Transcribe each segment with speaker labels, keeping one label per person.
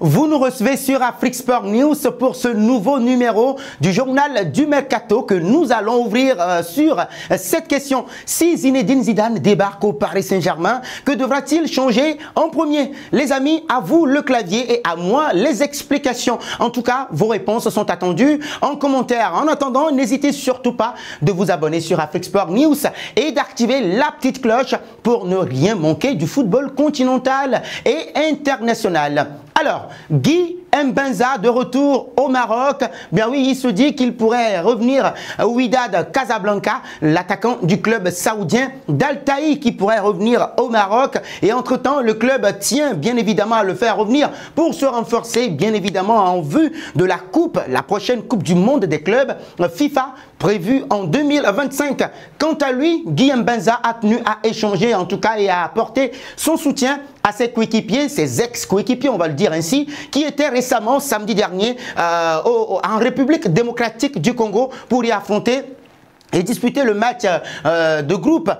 Speaker 1: Vous nous recevez sur Afrique Sport News pour ce nouveau numéro du journal du Mercato que nous allons ouvrir sur cette question. Si Zinedine Zidane débarque au Paris Saint-Germain, que devra-t-il changer en premier? Les amis, à vous le clavier et à moi les explications. En tout cas, vos réponses sont attendues en commentaire. En attendant, n'hésitez surtout pas de vous abonner sur Afrique Sport News et d'activer la petite cloche pour ne rien manquer du football continental et international. Alors, Guy Mbenza de retour au Maroc, bien oui, il se dit qu'il pourrait revenir au Wydad Casablanca, l'attaquant du club saoudien d'Al-Taï qui pourrait revenir au Maroc. Et entre-temps, le club tient bien évidemment à le faire revenir pour se renforcer, bien évidemment en vue de la coupe, la prochaine coupe du monde des clubs FIFA prévue en 2025. Quant à lui, Guy Mbenza a tenu à échanger en tout cas et à apporter son soutien à ses coéquipiers, ses ex-coéquipiers, on va le dire ainsi, qui étaient récemment, samedi dernier, en République démocratique du Congo pour y affronter et disputer le match de groupe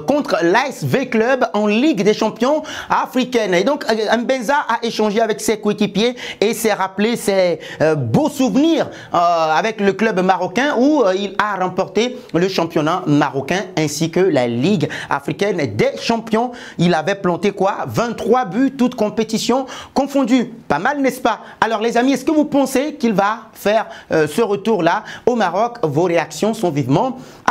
Speaker 1: contre l'ASV Club en Ligue des Champions africaine. Et donc, Mbenza a échangé avec ses coéquipiers et s'est rappelé ses beaux souvenirs avec le club marocain où il a remporté le championnat marocain ainsi que la Ligue africaine des champions. Il avait planté quoi? 23 buts, toutes compétitions confondues. Pas mal, n'est-ce pas? Alors les amis, est-ce que vous pensez qu'il va faire ce retour-là au Maroc? Vos réactions sont vivement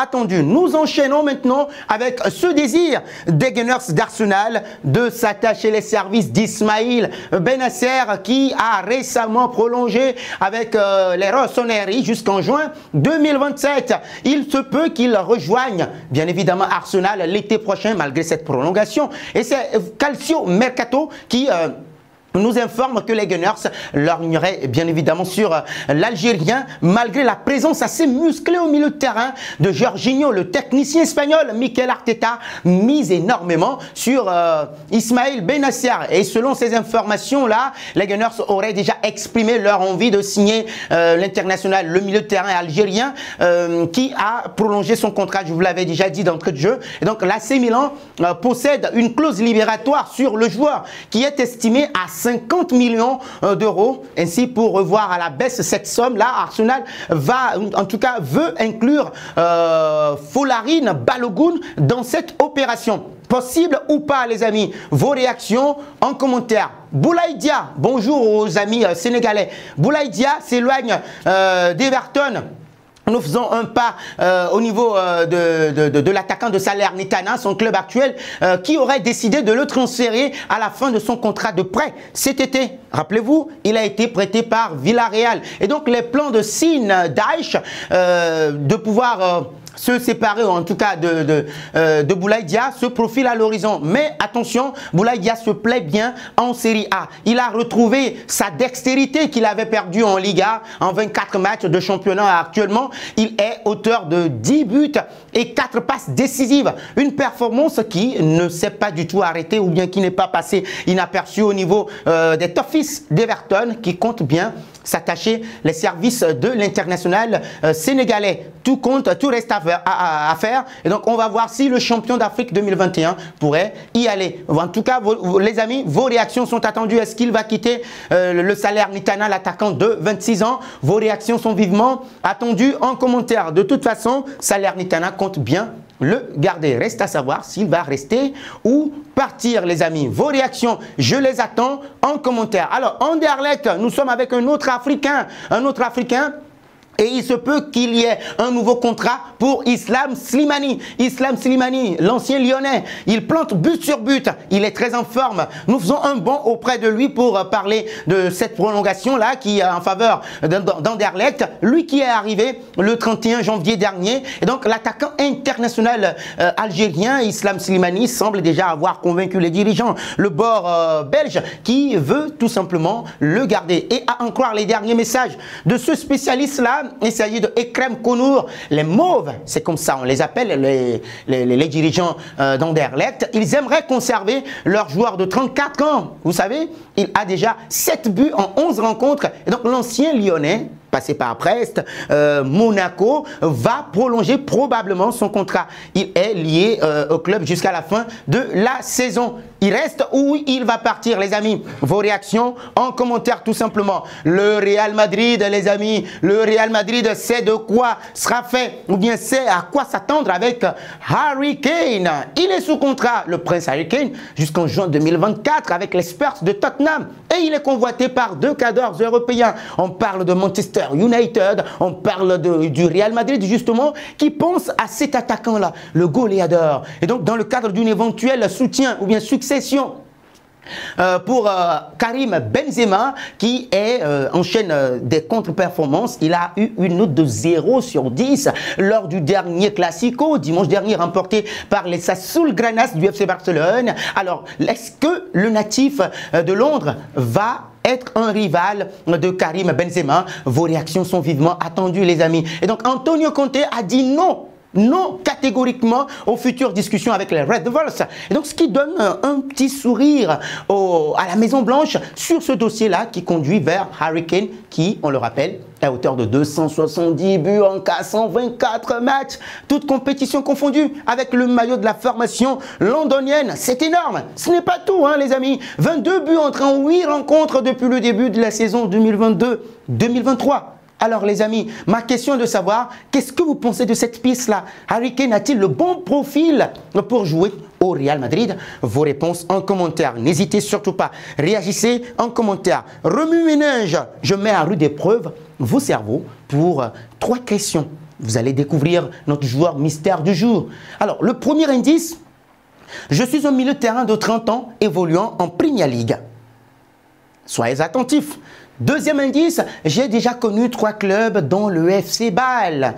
Speaker 1: attendu. Nous enchaînons maintenant avec ce désir des Gunners d'Arsenal de s'attacher les services d'Ismaïl Benasser qui a récemment prolongé avec les Rossoneri jusqu'en juin 2027. Il se peut qu'il rejoigne bien évidemment Arsenal l'été prochain malgré cette prolongation. Et c'est Calcio Mercato qui nous informe que les Gunners lorgneraient bien évidemment sur l'Algérien malgré la présence assez musclée au milieu de terrain de Jorginho. Le technicien espagnol Mikel Arteta mise énormément sur Ismaïl Benasser. Et selon ces informations-là, les Gunners auraient déjà exprimé leur envie de signer l'international, le milieu de terrain algérien qui a prolongé son contrat, je vous l'avais déjà dit d'entrée de jeu. Et donc l'AC Milan possède une clause libératoire sur le joueur qui est estimée à 50 millions d'euros. Ainsi, pour revoir à la baisse cette somme-là, Arsenal va, en tout cas, veut inclure Folarin Balogun dans cette opération. Possible ou pas, les amis? Vos réactions en commentaire. Boulaye Dia, bonjour aux amis sénégalais. Boulaye Dia s'éloigne d'Everton. Nous faisons un pas au niveau de l'attaquant de Salernitana, son club actuel, qui aurait décidé de le transférer à la fin de son contrat de prêt cet été. Rappelez-vous, il a été prêté par Villarreal. Et donc les plans de Sean Dyche de pouvoir se séparer, en tout cas de Boulaye Dia, se profile à l'horizon. Mais attention, Boulaye Dia se plaît bien en Série A. Il a retrouvé sa dextérité qu'il avait perdue en Liga en 24 matchs de championnat actuellement. Il est auteur de 10 buts et 4 passes décisives. Une performance qui ne s'est pas du tout arrêtée ou bien qui n'est pas passée inaperçue au niveau des Toffees d'Everton qui compte bien s'attacher les services de l'international sénégalais. Tout compte, tout reste à faire. Et donc, on va voir si le champion d'Afrique 2021 pourrait y aller. En tout cas, les amis, vos réactions sont attendues. Est-ce qu'il va quitter le Salernitana, l'attaquant de 26 ans? Vos réactions sont vivement attendues en commentaire. De toute façon, Salernitana compte bien le garder. Reste à savoir s'il va rester ou partir, les amis. Vos réactions, je les attends en commentaire. Alors, Anderlecht, nous sommes avec un autre Africain. Et il se peut qu'il y ait un nouveau contrat pour Islam Slimani. Islam Slimani, l'ancien Lyonnais, il plante but sur but. Il est très en forme. Nous faisons un bond auprès de lui pour parler de cette prolongation-là qui est en faveur d'Anderlecht. Lui qui est arrivé le 31 janvier dernier. Et donc l'attaquant international algérien, Islam Slimani, semble déjà avoir convaincu les dirigeants. Le bord belge qui veut tout simplement le garder. Et à en croire les derniers messages de ce spécialiste-là, il s'agit de Ekrem Kounour, les Mauves, c'est comme ça on les appelle, les dirigeants d'Anderlecht. Ils aimeraient conserver leur joueur de 34 ans. Vous savez, il a déjà 7 buts en 11 rencontres. Et donc l'ancien Lyonnais passé par Brest, Monaco, va prolonger probablement son contrat. Il est lié au club jusqu'à la fin de la saison. Il reste ou il va partir, les amis? Vos réactions en commentaire tout simplement. Le Real Madrid, les amis, le Real Madrid sait de quoi sera fait ou bien sait à quoi s'attendre avec Harry Kane. Il est sous contrat, le prince Harry Kane, jusqu'en juin 2024 avec les Spurs de Tottenham et il est convoité par 2 cadors européens. On parle de Manchester United, on parle du Real Madrid justement qui pense à cet attaquant-là, le goleador. Et donc dans le cadre d'une éventuelle soutien ou bien succession pour Karim Benzema qui enchaîne des contre-performances. Il a eu une note de 0 sur 10 lors du dernier Classico, dimanche dernier, remporté par les Azulgranas du FC Barcelone. Alors, est-ce que le natif de Londres va être un rival de Karim Benzema? Vos réactions sont vivement attendues, les amis. Et donc, Antonio Conte a dit non. Non catégoriquement aux futures discussions avec les Red Devils. Et donc ce qui donne un petit sourire à la Maison Blanche sur ce dossier-là qui conduit vers Harry Kane qui, on le rappelle, est à hauteur de 270 buts en 424 matchs, toutes compétitions confondues avec le maillot de la formation londonienne. C'est énorme. Ce n'est pas tout, hein, les amis. 22 buts entre en 8 rencontres depuis le début de la saison 2022-2023. Alors les amis, ma question est de savoir, qu'est-ce que vous pensez de cette piste-là? Harry Kane a-t-il le bon profil pour jouer au Real Madrid? Vos réponses en commentaire. N'hésitez surtout pas, réagissez en commentaire. Remue-ménage, je mets à rude épreuve vos cerveaux pour 3 questions. Vous allez découvrir notre joueur mystère du jour. Alors, le premier indice, je suis un milieu de terrain de 30 ans évoluant en Premier League. Soyez attentifs. Deuxième indice, j'ai déjà connu 3 clubs dont le FC Bâle.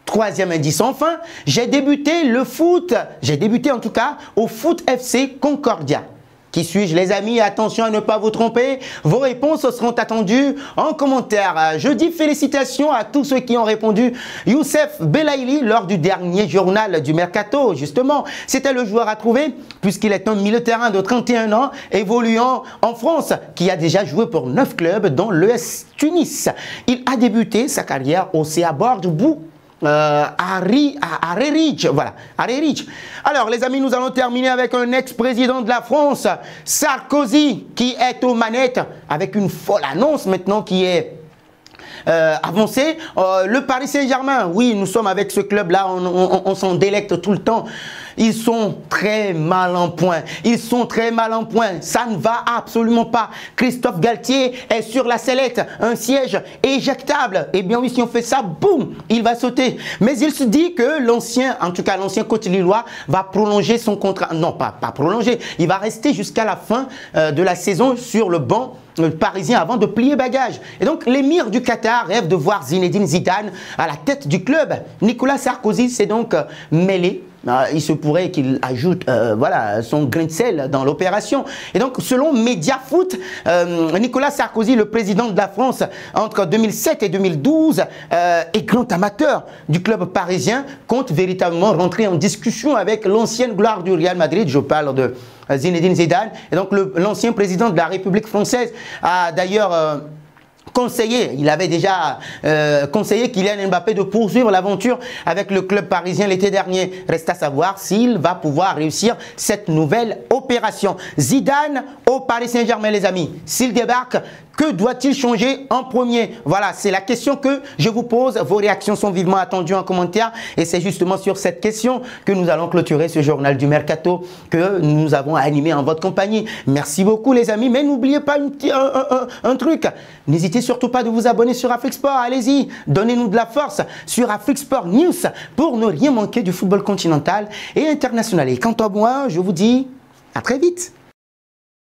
Speaker 1: Troisième indice, enfin, j'ai débuté le foot. J'ai débuté en tout cas au Foot FC Concordia. Qui suis-je, les amis? Attention à ne pas vous tromper. Vos réponses seront attendues en commentaire. Je dis félicitations à tous ceux qui ont répondu. Youssef Belaïli, lors du dernier journal du Mercato, justement, c'était le joueur à trouver, puisqu'il est un milieu de terrain de 31 ans, évoluant en France, qui a déjà joué pour 9 clubs, dont l'ES Tunis. Il a débuté sa carrière au CA Bordeaux. Voilà, Alors les amis, nous allons terminer avec un ex-président de la France, Sarkozy, qui est aux manettes avec une folle annonce maintenant qui est avancée. Le Paris Saint-Germain, oui, nous sommes avec ce club-là, on s'en délecte tout le temps. Ils sont très mal en point. Ils sont très mal en point. Ça ne va absolument pas. Christophe Galtier est sur la sellette. Un siège éjectable. Eh bien oui, si on fait ça, boum, il va sauter. Mais il se dit que l'ancien, en tout cas l'ancien coach lillois, va prolonger son contrat. Non, pas prolonger. Il va rester jusqu'à la fin de la saison sur le banc parisien avant de plier bagage. Et donc l'émir du Qatar rêve de voir Zinedine Zidane à la tête du club. Nicolas Sarkozy s'est donc mêlé. Il se pourrait qu'il ajoute voilà, son grain de sel dans l'opération. Et donc, selon Mediafoot, Nicolas Sarkozy, le président de la France entre 2007 et 2012, et grand amateur du club parisien, compte véritablement rentrer en discussion avec l'ancienne gloire du Real Madrid. Je parle de Zinedine Zidane. Et donc, l'ancien président de la République française a d'ailleurs conseillé, il avait déjà conseillé Kylian Mbappé de poursuivre l'aventure avec le club parisien l'été dernier. Reste à savoir s'il va pouvoir réussir cette nouvelle opération. Zidane au Paris Saint-Germain, les amis. S'il débarque, que doit-il changer en premier? Voilà, c'est la question que je vous pose. Vos réactions sont vivement attendues en commentaire. Et c'est justement sur cette question que nous allons clôturer ce journal du Mercato que nous avons animé en votre compagnie. Merci beaucoup, les amis. Mais n'oubliez pas un truc. N'hésitez surtout pas de vous abonner sur Afrique Sport. Allez-y, donnez-nous de la force sur Afrique Sport News pour ne rien manquer du football continental et international. Et quant à moi, je vous dis à très vite.